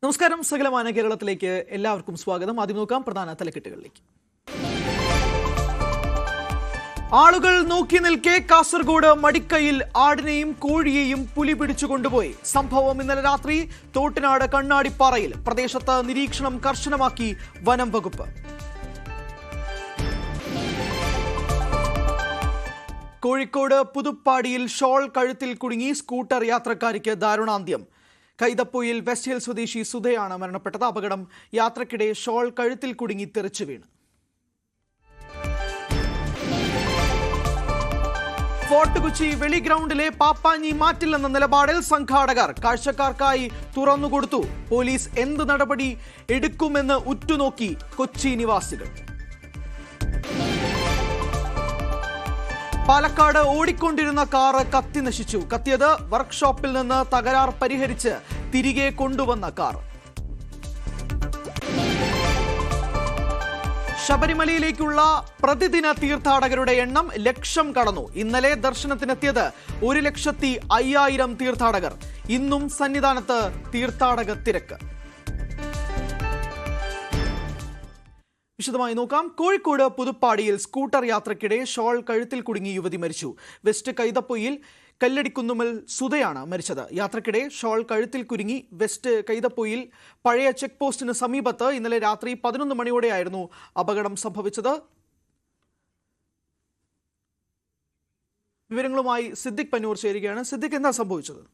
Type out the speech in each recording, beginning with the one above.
നമസ്കാരം. സകലമാന കേരളത്തിലേക്ക് എല്ലാവർക്കും സ്വാഗതം. ആദ്യം നോക്കാം പ്രധാന തലക്കെട്ടുകളിലേക്ക്. ആളുകൾ നോക്കി നിൽക്കെ കാസർഗോഡ് മടിക്കയിൽ ആടിനെയും കോഴിയെയും പുലി പിടിച്ചുകൊണ്ടുപോയി. സംഭവം ഇന്നലെ രാത്രി തോട്ടിനാട് കണ്ണാടിപ്പാറയിൽ. പ്രദേശത്ത് നിരീക്ഷണം കർശനമാക്കി വനം വകുപ്പ്. കോഴിക്കോട് പുതുപ്പാടിയിൽ ഷോൾ കഴുത്തിൽ കുടുങ്ങി സ്കൂട്ടർ യാത്രക്കാരിക്ക് ദാരുണാന്ത്യം. കൈതപ്പൊയിൽ വെസ്റ്റ് ഹിൽ സ്വദേശി സുധയാണ് മരണപ്പെട്ടത്. അപകടം യാത്രക്കിടെ ഷോൾ കഴുത്തിൽ കുടുങ്ങി തെറിച്ചു വീണ്. ഫോർട്ട് കൊച്ചി വെളി ഗ്രൗണ്ടിലെ പാപ്പാഞ്ഞി മാറ്റില്ലെന്ന നിലപാടിൽ സംഘാടകർ. കാഴ്ചക്കാർക്കായി തുറന്നുകൊടുത്തു. പോലീസ് എന്ത് നടപടി എടുക്കുമെന്ന് ഉറ്റുനോക്കി കൊച്ചി നിവാസികൾ. പാലക്കാട് ഓടിക്കൊണ്ടിരുന്ന കാറ് കത്തി നശിച്ചു. കത്തിയത് വർക്ക്ഷോപ്പിൽ നിന്ന് തകരാർ പരിഹരിച്ച് തിരികെ കൊണ്ടുവന്ന കാർ. ശബരിമലയിലേക്കുള്ള പ്രതിദിന തീർത്ഥാടകരുടെ എണ്ണം 1,00,000 കടന്നു. ഇന്നലെ ദർശനത്തിനെത്തിയത് 1,05,000 തീർത്ഥാടകർ. ഇന്നും സന്നിധാനത്ത് തീർത്ഥാടക തിരക്ക്. വിശദമായി നോക്കാം. കോഴിക്കോട് പുതുപ്പാടിയിൽ സ്കൂട്ടർ യാത്രക്കിടെ ഷോൾ കഴുത്തിൽ കുടുങ്ങി യുവതി മരിച്ചു. വെസ്റ്റ് കൈതപ്പൊയിൽ കല്ലടിക്കുന്നുമൽ സുധയാണ് മരിച്ചത്. യാത്രക്കിടെ ഷോൾ കഴുത്തിൽ കുരുങ്ങി വെസ്റ്റ് കൈതപ്പൊയിൽ പഴയ ചെക്ക് പോസ്റ്റിന് സമീപത്ത് ഇന്നലെ രാത്രി 11 മണിയോടെയായിരുന്നു അപകടം സംഭവിച്ചത്. വിവരങ്ങളുമായി സിദ്ദിഖ് പന്നൂർ ചേരുകയാണ്. സിദ്ദിഖ്, എന്താ സംഭവിച്ചത്?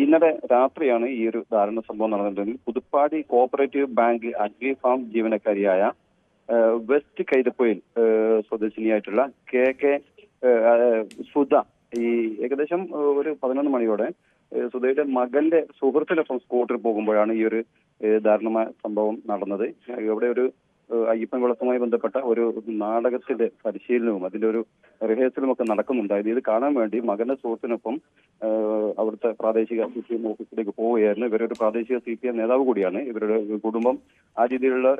ഇന്നലെ രാത്രിയാണ് ഈ ഒരു ദാരുണ സംഭവം നടന്നിട്ടുണ്ടെങ്കിൽ Puthuppadi cooperative bank agri farm ജീവനക്കാരിയായ വെസ്റ്റ് കൈതപ്പൊയിൽ സ്വദേശിനിയായിട്ടുള്ള കെ സുധ ഈ ഏകദേശം ഒരു 11 മണിയോടെ സുധയുടെ മകന്റെ സുഹൃത്തിനൊപ്പം സ്കൂട്ടറിൽ പോകുമ്പോഴാണ് ഈ ഒരു ദാരുണമായ സംഭവം നടന്നത്. ഇവിടെ ഒരു അയ്യപ്പൻകുളത്തുമായി ബന്ധപ്പെട്ട ഒരു നാടകത്തിന്റെ പരിശീലനവും അതിന്റെ ഒരു റിഹേഴ്സലും ഒക്കെ നടക്കുന്നുണ്ടായിരുന്നു. ഇത് കാണാൻ വേണ്ടി മകന്റെ സുഹൃത്തിനൊപ്പം അവിടുത്തെ പ്രാദേശിക CPM ഓഫീസിലേക്ക് പോവുകയായിരുന്നു. ഇവരൊരു പ്രാദേശിക CPM നേതാവ് കൂടിയാണ്. ഇവരുടെ കുടുംബം ആ രീതിയിലുള്ള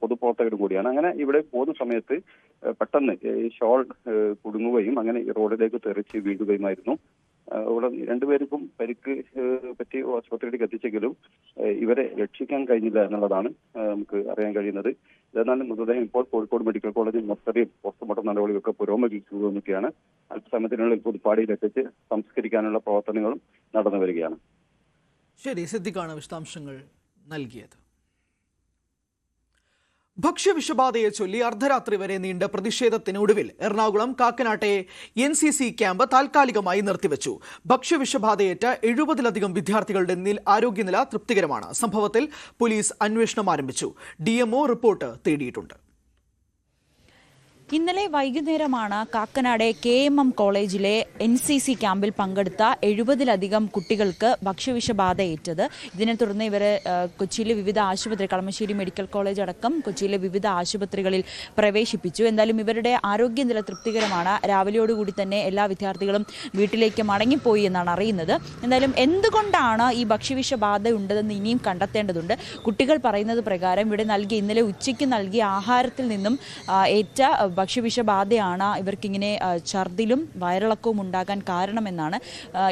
പൊതുപ്രവർത്തകരും കൂടിയാണ്. അങ്ങനെ ഇവിടെ പോകുന്ന സമയത്ത് പെട്ടെന്ന് ഷോൾ കുടുങ്ങുകയും അങ്ങനെ റോഡിലേക്ക് തെറിച്ച് വീഴുകയുമായിരുന്നു. അവിടെ രണ്ടുപേർക്കും പരിക്ക് പറ്റി ആശുപത്രിയിലേക്ക് എത്തിച്ചെങ്കിലും ഇവരെ രക്ഷിക്കാൻ കഴിഞ്ഞില്ല എന്നുള്ളതാണ് നമുക്ക് അറിയാൻ കഴിയുന്നത്. എന്നാൽ മൃതദേഹം ഇപ്പോൾ കോഴിക്കോട് മെഡിക്കൽ കോളേജിൽ മൊത്തത്തിൽ പോസ്റ്റ്മോർട്ടം നടപടികളൊക്കെ പുരോഗമിക്കുകയാണ്. അല്പസമയത്തിനുള്ളിൽ പുതുപ്പാടിയിലെത്തിച്ച് സംസ്കരിക്കാനുള്ള പ്രവർത്തനങ്ങളും നടന്നു വരികയാണ്. ശരി, സിദ്ദിഖാണ് വിശദാംശങ്ങൾ നൽകിയത്. ഭക്ഷ്യവിഷബാധയെ ചൊല്ലി അർദ്ധരാത്രി വരെ നീണ്ട പ്രതിഷേധത്തിനൊടുവിൽ എറണാകുളം കാക്കനാട്ടെ NCC ക്യാമ്പ് താൽക്കാലികമായി നിർത്തിവെച്ചു. ഭക്ഷ്യവിഷബാധയേറ്റ 70-ലധികം വിദ്യാർത്ഥികളുടെ ആരോഗ്യനില തൃപ്തികരമാണ്. സംഭവത്തിൽ പോലീസ് അന്വേഷണം ആരംഭിച്ചു. DMO റിപ്പോർട്ട് തേടിയിട്ടുണ്ട്. ഇന്നലെ വൈകുന്നേരമാണ് കാക്കനാട് KMM കോളേജിലെ NCC ക്യാമ്പിൽ പങ്കെടുത്ത 70-ലധികം കുട്ടികൾക്ക് ഭക്ഷ്യവിഷബാധയേറ്റത്. ഇതിനെ തുടർന്ന് ഇവരെ കൊച്ചിയിലെ വിവിധ ആശുപത്രി, കളമശ്ശേരി മെഡിക്കൽ കോളേജ് അടക്കം കൊച്ചിയിലെ വിവിധ ആശുപത്രികളിൽ പ്രവേശിപ്പിച്ചു. എന്തായാലും ഇവരുടെ ആരോഗ്യനില തൃപ്തികരമാണ്. രാവിലെയോടുകൂടി തന്നെ എല്ലാ വിദ്യാർത്ഥികളും വീട്ടിലേക്ക് മടങ്ങിപ്പോയി എന്നാണ് അറിയുന്നത്. എന്തായാലും എന്തുകൊണ്ടാണ് ഈ ഭക്ഷ്യവിഷബാധ ഉണ്ടെന്ന് ഇനിയും കണ്ടെത്തേണ്ടതുണ്ട്. കുട്ടികൾ പറയുന്നത് പ്രകാരം ഇവിടെ ഇന്നലെ ഉച്ചയ്ക്ക് നൽകിയ ആഹാരത്തിൽ നിന്നും ഏറ്റ ഭക്ഷ്യവിഷബാധയാണ് ഇവർക്കിങ്ങനെ ഛർദിലും വയറിളക്കവും ഉണ്ടാകാൻ കാരണമെന്നാണ്.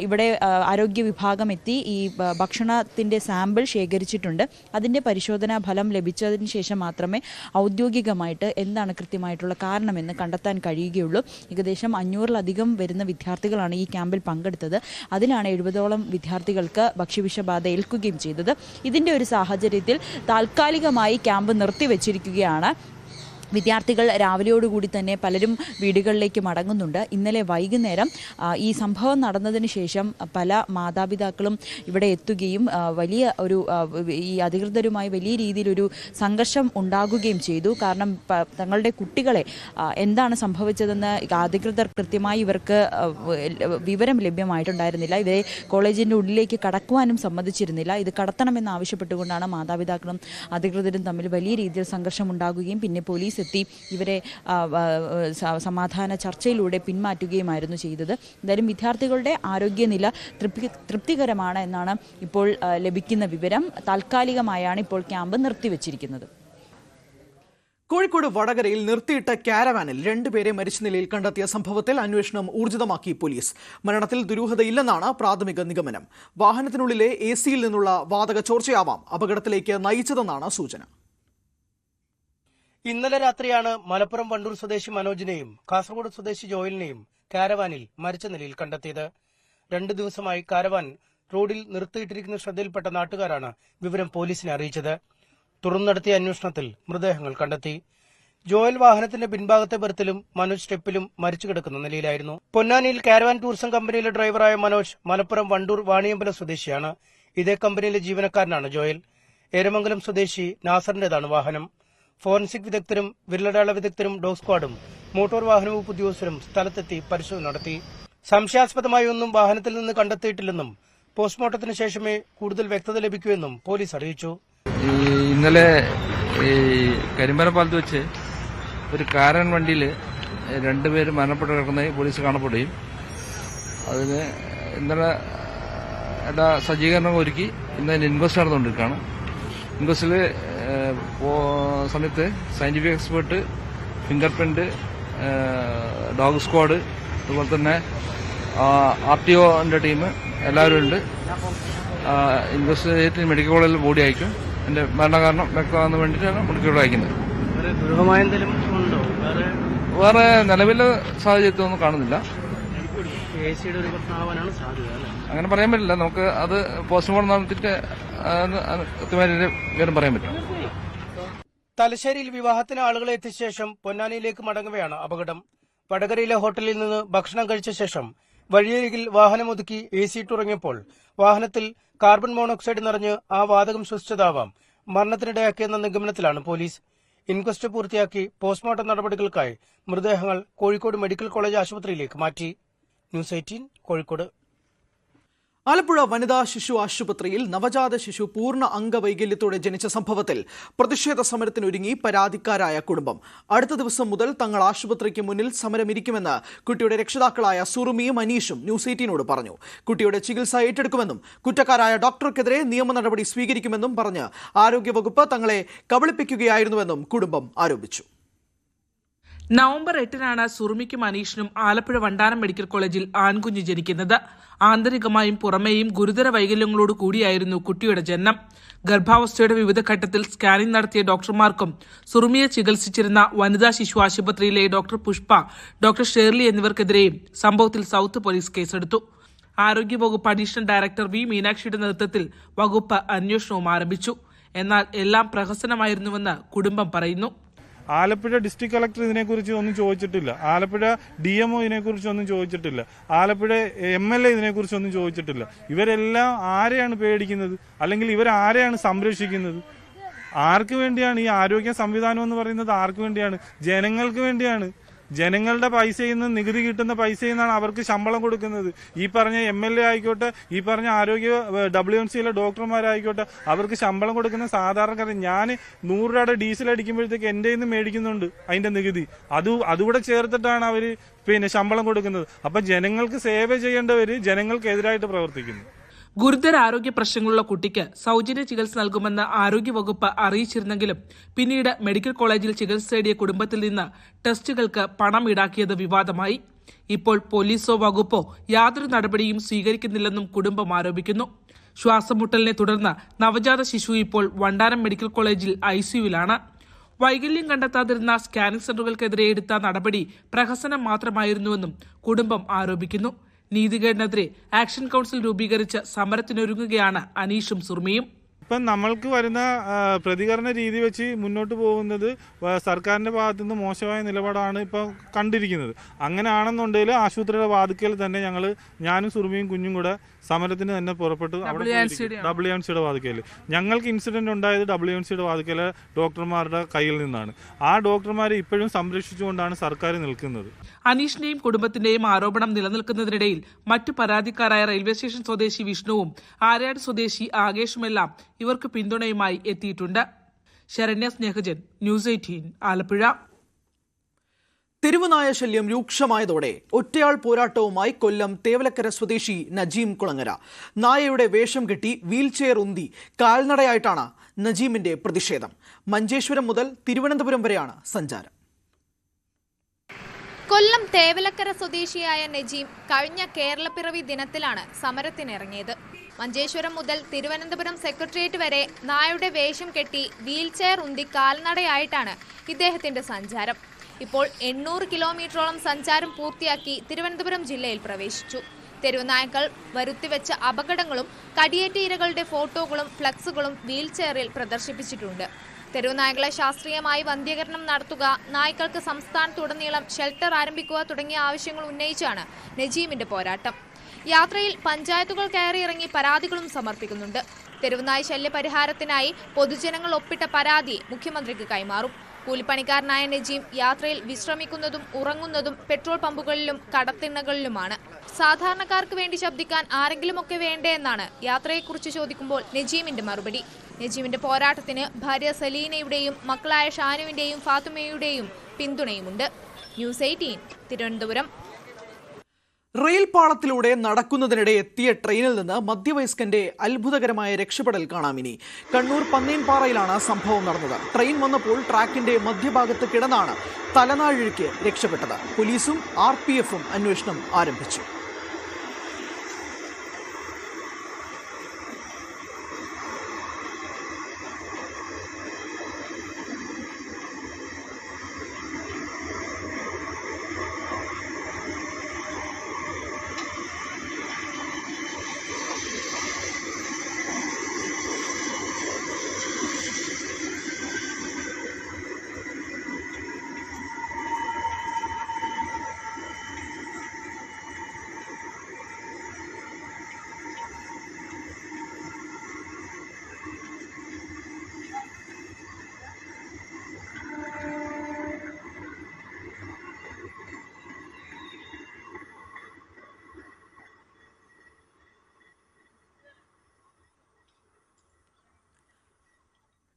ഇവിടെ ആരോഗ്യ വിഭാഗം എത്തി ഈ ഭക്ഷണത്തിൻ്റെ സാമ്പിൾ ശേഖരിച്ചിട്ടുണ്ട്. അതിൻ്റെ പരിശോധനാ ഫലം ലഭിച്ചതിന് ശേഷം മാത്രമേ ഔദ്യോഗികമായിട്ട് എന്താണ് കൃത്യമായിട്ടുള്ള കാരണമെന്ന് കണ്ടെത്താൻ കഴിയുകയുള്ളൂ. ഏകദേശം 500-ലധികം വരുന്ന വിദ്യാർത്ഥികളാണ് ഈ ക്യാമ്പിൽ പങ്കെടുത്തത്. അതിലാണ് 70ഓളം വിദ്യാർത്ഥികൾക്ക് ഭക്ഷ്യവിഷബാധ ഏൽക്കുകയും ചെയ്തത്. ഇതിൻ്റെ ഒരു സാഹചര്യത്തിൽ താൽക്കാലികമായി ക്യാമ്പ് നിർത്തിവെച്ചിരിക്കുകയാണ്. വിദ്യാർത്ഥികൾ രാവിലെയോടുകൂടി തന്നെ പലരും വീടുകളിലേക്ക് മടങ്ങുന്നുണ്ട്. ഇന്നലെ വൈകുന്നേരം ഈ സംഭവം നടന്നതിന് ശേഷം പല മാതാപിതാക്കളും ഇവിടെ എത്തുകയും വലിയ ഒരു ഈ അധികൃതരുമായി വലിയ രീതിയിലൊരു സംഘർഷം ഉണ്ടാകുകയും ചെയ്തു. കാരണം തങ്ങളുടെ കുട്ടികളെ എന്താണ് സംഭവിച്ചതെന്ന് അധികൃതർ കൃത്യമായി ഇവർക്ക് വിവരം ലഭ്യമായിട്ടുണ്ടായിരുന്നില്ല. ഇവരെ കോളേജിൻ്റെ ഉള്ളിലേക്ക് കടക്കുവാനും സമ്മതിച്ചിരുന്നില്ല. ഇത് കടത്തണമെന്ന് ആവശ്യപ്പെട്ടുകൊണ്ടാണ് മാതാപിതാക്കളും അധികൃതരും തമ്മിൽ വലിയ രീതിയിൽ സംഘർഷം ഉണ്ടാകുകയും പിന്നെ പോലീസ് എത്തി ഇവരെ സമാധാന ചർച്ചയിലൂടെ പിന്മാറ്റുകയുമായിരുന്നു ചെയ്തത്. എന്തായാലും വിദ്യാർത്ഥികളുടെ ആരോഗ്യനില തൃപ്തികരമാണ് എന്നാണ് ഇപ്പോൾ ലഭിക്കുന്ന വിവരം. താൽക്കാലികമായാണ് ഇപ്പോൾ ക്യാമ്പ് നിർത്തിവെച്ചിരിക്കുന്നത്. കോഴിക്കോട് വടകരയിൽ നിർത്തിയിട്ട കാരവാനിൽ രണ്ടുപേരെ മരിച്ച നിലയിൽ കണ്ടെത്തിയ സംഭവത്തിൽ അന്വേഷണം ഊർജിതമാക്കി പോലീസ്. മരണത്തിൽ ദുരൂഹതയില്ലെന്നാണ് പ്രാഥമിക നിഗമനം. വാഹനത്തിനുള്ളിലെ AC-യിൽ നിന്നുള്ള വാതക ചോർച്ചയാവാം അപകടത്തിലേക്ക് നയിച്ചതെന്നാണ് സൂചന. ഇന്നലെ രാത്രിയാണ് മലപ്പുറം വണ്ടൂർ സ്വദേശി മനോജിനെയും കാസർഗോഡ് സ്വദേശി ജോയലിനെയും കാരവാനിൽ മരിച്ച നിലയിൽ കണ്ടെത്തിയത്. 2 ദിവസമായി കാരവാൻ റോഡിൽ നിർത്തിയിട്ടിരിക്കുന്ന ശ്രദ്ധയിൽപ്പെട്ട നാട്ടുകാരാണ് വിവരം പോലീസിനെ അറിയിച്ചത്. തുടർന്ന് നടത്തിയ അന്വേഷണത്തിൽ മൃതദേഹങ്ങൾ കണ്ടെത്തി. ജോയൽ വാഹനത്തിന്റെ പിൻഭാഗത്തെ ബർത്തിലും മനോജ് സ്റ്റെപ്പിലും മരിച്ചു കിടക്കുന്ന നിലയിലായിരുന്നു. പൊന്നാനിയിൽ കാരവാൻ ടൂറിസം കമ്പനിയിലെ ഡ്രൈവറായ മനോജ് മലപ്പുറം വണ്ടൂർ വാണിയമ്പലം സ്വദേശിയാണ്. ഇതേ കമ്പനിയിലെ ജീവനക്കാരനാണ് ജോയൽ. ഏരമംഗലം സ്വദേശി നാസറിന്റേതാണ് വാഹനം. ഫോറൻസിക് വിദഗ്ധരും വിരലടയാള വിദഗ്ധരും ഡോഗ് സ്ക്വാഡും മോട്ടോർ വാഹന വകുപ്പ് ഉദ്യോഗസ്ഥരും സ്ഥലത്തെത്തി പരിശോധന നടത്തി. സംശയാസ്പദമായി ഒന്നും വാഹനത്തിൽ നിന്ന് കണ്ടെത്തിയിട്ടില്ലെന്നും പോസ്റ്റ്മോർട്ടത്തിന് ശേഷമേ കൂടുതൽ വ്യക്തത ലഭിക്കൂ എന്നും പോലീസ് അറിയിച്ചു. ഇന്നലെ കരിമ്പനപ്പാലത്ത് വെച്ച് ഒരു കാരൻ വണ്ടിയിൽ 2 പേര് മരണപ്പെട്ട് കിടക്കുന്നതായി പോലീസ് കാണപ്പെടുകയും അതിന് ഇന്നലെ എല്ലാ സജ്ജീകരണവും ഒരുക്കി ഇന്നതിന് ഇൻക്വസ്റ്റ് നടന്നുകൊണ്ടിരിക്കുകയാണ്. ഇൻക്വസ്റ്റിൽ സമയത്ത് scientific expert, finger print, dog squad, അതുപോലെ തന്നെ RTOന്റെ ടീം എല്ലാവരും ഉണ്ട്. ഇൻവെസ്റ്റിഗേറ്റ് മെഡിക്കൽ കോളേജിൽ ബോഡി അയക്കും. എന്റെ മരണകാരണം വ്യക്തമാകാൻ വേണ്ടിയിട്ടാണ് മെഡിക്കൽ കോളേജ് അയക്കുന്നത്. വേറെ നിലവിലെ സാഹചര്യത്തൊന്നും കാണുന്നില്ല. അങ്ങനെ പറയാൻ പറ്റില്ല. നമുക്ക് അത് പോസ്റ്റ്മോർട്ടം നടത്തിയിട്ട് കൃത്യമായ വിവരം പറയാൻ പറ്റും. തലശ്ശേരിയിൽ വിവാഹത്തിന് ആളുകളെ എത്തിച്ച ശേഷം പൊന്നാനിയിലേക്ക് മടങ്ങവെയാണ് അപകടം. വടകരയിലെ ഹോട്ടലിൽ നിന്ന് ഭക്ഷണം കഴിച്ച ശേഷം വഴിയരികിൽ വാഹനമൊതുക്കി AC ഇട്ടുറങ്ങിയപ്പോൾ വാഹനത്തിൽ കാർബൺ മോണോക്സൈഡ് നിറഞ്ഞ് ആ വാതകം ശ്വസിച്ചതാവാം മരണത്തിനിടയാക്കിയെന്ന നിഗമനത്തിലാണ് പോലീസ്. ഇൻക്വസ്റ്റ് പൂർത്തിയാക്കി പോസ്റ്റ്മോർട്ടം നടപടികൾക്കായി മൃതദേഹങ്ങൾ കോഴിക്കോട് മെഡിക്കൽ കോളേജ് ആശുപത്രിയിലേക്ക് മാറ്റി. ന്യൂസ് 18 കോഴിക്കോട്. ആലപ്പുഴ വനിതാ ശിശു ആശുപത്രിയിൽ നവജാത ശിശു പൂർണ്ണ അംഗവൈകല്യത്തോടെ ജനിച്ച സംഭവത്തിൽ പ്രതിഷേധ സമരത്തിനൊരുങ്ങി പരാതിക്കാരായ കുടുംബം. അടുത്ത ദിവസം മുതൽ തങ്ങൾ ആശുപത്രിക്ക് മുന്നിൽ സമരമിരിക്കുമെന്ന് കുട്ടിയുടെ രക്ഷിതാക്കളായ സുറുമിയും അനീഷും ന്യൂസ് 18നോട് പറഞ്ഞു. കുട്ടിയുടെ ചികിത്സ ഏറ്റെടുക്കുമെന്നും കുറ്റക്കാരായ ഡോക്ടർക്കെതിരെ നിയമ നടപടി സ്വീകരിക്കുമെന്നും പറഞ്ഞ് ആരോഗ്യവകുപ്പ് തങ്ങളെ കബളിപ്പിക്കുകയായിരുന്നുവെന്നും കുടുംബം ആരോപിച്ചു. നവംബർ 8-നാണ് സുറുമിക്കും അനീഷിനും ആലപ്പുഴ വണ്ടാനം മെഡിക്കൽ കോളേജിൽ ആൺകുഞ്ഞ് ജനിക്കുന്നത്. ആന്തരികമായും പുറമേയും ഗുരുതര വൈകല്യങ്ങളോട് കൂടിയായിരുന്നു കുട്ടിയുടെ ജനനം. ഗർഭാവസ്ഥയുടെ വിവിധ ഘട്ടത്തിൽ സ്കാനിംഗ് നടത്തിയ ഡോക്ടർമാർക്കും സുറുമിയെ ചികിത്സിച്ചിരുന്ന വനിതാ ശിശു ആശുപത്രിയിലെ ഡോക്ടർ പുഷ്പ, ഡോക്ടർ ഷേർലി എന്നിവർക്കെതിരെയും സംഭവത്തിൽ സൌത്ത് പോലീസ് കേസെടുത്തു. ആരോഗ്യവകുപ്പ് അഡീഷണൽ ഡയറക്ടർ V. മീനാക്ഷിയുടെ നേതൃത്വത്തിൽ വകുപ്പ് അന്വേഷണവും ആരംഭിച്ചു. എന്നാൽ എല്ലാം പ്രഹസനമായിരുന്നുവെന്ന് കുടുംബം പറയുന്നു. ആലപ്പുഴ ഡിസ്ട്രിക്ട് കളക്ടർ ഇതിനെക്കുറിച്ച് ഒന്നും ചോദിച്ചിട്ടില്ല. ആലപ്പുഴ DMO ഇതിനെക്കുറിച്ചൊന്നും ചോദിച്ചിട്ടില്ല. ആലപ്പുഴ MLA ഇതിനെക്കുറിച്ചൊന്നും ചോദിച്ചിട്ടില്ല. ഇവരെല്ലാം ആരെയാണ് പേടിക്കുന്നത്? അല്ലെങ്കിൽ ഇവരാരെയാണ് സംരക്ഷിക്കുന്നത്? ആർക്ക് വേണ്ടിയാണ് ഈ ആരോഗ്യ സംവിധാനം എന്ന് പറയുന്നത്? ആർക്ക് വേണ്ടിയാണ്? ജനങ്ങൾക്ക് വേണ്ടിയാണ്. ജനങ്ങളുടെ പൈസയിൽ നിന്ന്, നികുതി കിട്ടുന്ന പൈസയിൽ നിന്നാണ് അവർക്ക് ശമ്പളം കൊടുക്കുന്നത്. ഈ പറഞ്ഞ MLA ആയിക്കോട്ടെ, ഈ പറഞ്ഞ ആരോഗ്യ WMCയിലെ ഡോക്ടർമാരായിക്കോട്ടെ, അവർക്ക് ശമ്പളം കൊടുക്കുന്ന സാധാരണക്കാരൻ. ഞാൻ 100 രൂപയുടെ ഡീസൽ അടിക്കുമ്പോഴത്തേക്ക് എൻ്റെ നിന്ന് മേടിക്കുന്നുണ്ട് അതിന്റെ നികുതി. അതുകൂടെ ചേർത്തിട്ടാണ് അവർ ശമ്പളം കൊടുക്കുന്നത്. അപ്പൊ ജനങ്ങൾക്ക് സേവ ചെയ്യേണ്ടവര് ജനങ്ങൾക്കെതിരായിട്ട് പ്രവർത്തിക്കുന്നു. ഗുരുതര ആരോഗ്യ പ്രശ്നങ്ങളുള്ള കുട്ടിക്ക് സൗജന്യ ചികിത്സ നൽകുമെന്ന് ആരോഗ്യവകുപ്പ് അറിയിച്ചിരുന്നെങ്കിലും പിന്നീട് മെഡിക്കൽ കോളേജിൽ ചികിത്സ തേടിയ കുടുംബത്തിൽ നിന്ന് ടെസ്റ്റുകൾക്ക് പണം ഈടാക്കിയത് വിവാദമായി. ഇപ്പോൾ പോലീസോ വകുപ്പോ യാതൊരു നടപടിയും സ്വീകരിക്കുന്നില്ലെന്നും കുടുംബം ആരോപിക്കുന്നു. ശ്വാസമുട്ടലിനെ തുടർന്ന് നവജാത ശിശു ഇപ്പോൾ വണ്ടാനം മെഡിക്കൽ കോളേജിൽ ICUവിലാണ്. വൈകല്യം കണ്ടെത്താതിരുന്ന സ്കാനിംഗ് സെന്ററുകൾക്കെതിരെ എടുത്ത നടപടി പ്രഹസനം മാത്രമായിരുന്നുവെന്നും കുടുംബം ആരോപിക്കുന്നു. നീതികേടിനെതിരെ ആക്ഷൻ കൗൺസിൽ രൂപീകരിച്ച് സമരത്തിനൊരുങ്ങുകയാണ് അനീഷും സുറുമിയും. ഇപ്പം നമ്മൾക്ക് വരുന്ന പ്രതികരണ രീതി വെച്ച് മുന്നോട്ട് പോകുന്നത് സർക്കാരിന്റെ ഭാഗത്തുനിന്ന് മോശമായ നിലപാടാണ് ഇപ്പം കണ്ടിരിക്കുന്നത്. അങ്ങനെ ആണെന്നുണ്ടെങ്കിൽ ആശുപത്രിയുടെ വാതിക്കൽ തന്നെ ഞാനും സുറുമിയും കുഞ്ഞും കൂടെ സമരത്തിന് തന്നെ പുറപ്പെട്ടു. WMCയുടെ വാതിക്കൽ ഞങ്ങൾക്ക് ഇൻസിഡന്റ് ഉണ്ടായത് WMCയുടെ വാതിക്കലെ ഡോക്ടർമാരുടെ കയ്യിൽ നിന്നാണ്. ആ ഡോക്ടർമാരെ ഇപ്പോഴും സംരക്ഷിച്ചുകൊണ്ടാണ് സർക്കാർ നിൽക്കുന്നത്. അനീഷിന്റെയും കുടുംബത്തിന്റെയും ആരോപണം നിലനിൽക്കുന്നതിനിടയിൽ മറ്റു പരാതിക്കാരായ റെയിൽവേ സ്റ്റേഷൻ സ്വദേശി വിഷ്ണുവും ആര്യാട് സ്വദേശി ആകേഷുമെല്ലാം ഇവർക്ക് പിന്തുണയുമായി എത്തിയിട്ടുണ്ട്. ശരണ്യ സ്നേഹജൻ, ന്യൂസ് 18 ആലപ്പുഴ. തെരുവുനായ ശല്യം രൂക്ഷമായതോടെ ഒറ്റയാൾ പോരാട്ടവുമായി കൊല്ലം തേവലക്കര സ്വദേശി നജീം കുളങ്ങര. നായയുടെ വേഷം കെട്ടി വീൽചെയർ ഉന്തി കാൽനടയായിട്ടാണ് നജീമിന്റെ പ്രതിഷേധം. മഞ്ചേശ്വരം മുതൽ തിരുവനന്തപുരം വരെയാണ് സഞ്ചാരം. കൊല്ലം തേവലക്കര സ്വദേശിയായ നജീം കഴിഞ്ഞ കേരളപ്പിറവി ദിനത്തിലാണ് സമരത്തിനിറങ്ങിയത്. മഞ്ചേശ്വരം മുതൽ തിരുവനന്തപുരം സെക്രട്ടേറിയറ്റ് വരെ നായയുടെ വേഷം കെട്ടി വീൽചെയർ ഉന്തി കാൽനടയായിട്ടാണ് ഇദ്ദേഹത്തിന്റെ സഞ്ചാരം. ഇപ്പോൾ 800 കിലോമീറ്ററോളം സഞ്ചാരം പൂർത്തിയാക്കി തിരുവനന്തപുരം ജില്ലയിൽ പ്രവേശിച്ചു. തെരുവുനായ്ക്കൾ വരുത്തിവെച്ച അപകടങ്ങളും കടിയേറ്റ ഇരകളുടെ ഫോട്ടോകളും ഫ്ലക്സുകളും വീൽചെയറിൽ പ്രദർശിപ്പിച്ചിട്ടുണ്ട്. തെരുവുനായ്ക്കളെ ശാസ്ത്രീയമായി വന്ധ്യീകരണം നടത്തുക, നായ്ക്കൾക്ക് സംസ്ഥാനത്തുടനീളം ഷെൽട്ടർ ആരംഭിക്കുക തുടങ്ങിയ ആവശ്യങ്ങൾ ഉന്നയിച്ചാണ് നജീമിന്റെ പോരാട്ടം. യാത്രയിൽ പഞ്ചായത്തുകൾ കയറിയിറങ്ങി പരാതികളും സമർപ്പിക്കുന്നുണ്ട്. തെരുവുനായ ശല്യ പരിഹാരത്തിനായി പൊതുജനങ്ങൾ ഒപ്പിട്ട പരാതി മുഖ്യമന്ത്രിക്ക് കൈമാറും. കൂലിപ്പണിക്കാരനായ നജീം യാത്രയിൽ വിശ്രമിക്കുന്നതും ഉറങ്ങുന്നതും പെട്രോൾ പമ്പുകളിലും കടത്തിണ്ണകളിലുമാണ്. സാധാരണക്കാർക്ക് വേണ്ടി ശബ്ദിക്കാൻ ആരെങ്കിലുമൊക്കെ വേണ്ടേ എന്നാണ് യാത്രയെക്കുറിച്ച് ചോദിക്കുമ്പോൾ നജീമിന്റെ മറുപടി. നജീമിന്റെ പോരാട്ടത്തിന് ഭാര്യ സലീനയുടെയും മക്കളായ ഷാനുവിന്റെയും ഫാത്തുമയുടെയും പിന്തുണയുമുണ്ട്. ന്യൂസ് 18 തിരുവനന്തപുരം. റെയിൽ പാളത്തിലൂടെ നടക്കുന്നതിനിടെ എത്തിയ ട്രെയിനിൽ നിന്ന് മധ്യവയസ്കന്റെ അത്ഭുതകരമായ രക്ഷപ്പെടൽ കാണാമിനി. കണ്ണൂർ പന്നീൻപാറയിലാണ് സംഭവം നടന്നത്. ട്രെയിൻ വന്നപ്പോൾ ട്രാക്കിന്റെ മധ്യഭാഗത്ത് കിടന്നാണ് തലനാഴിക്ക് രക്ഷപ്പെട്ടത്. പോലീസും RPFും അന്വേഷണം ആരംഭിച്ചു.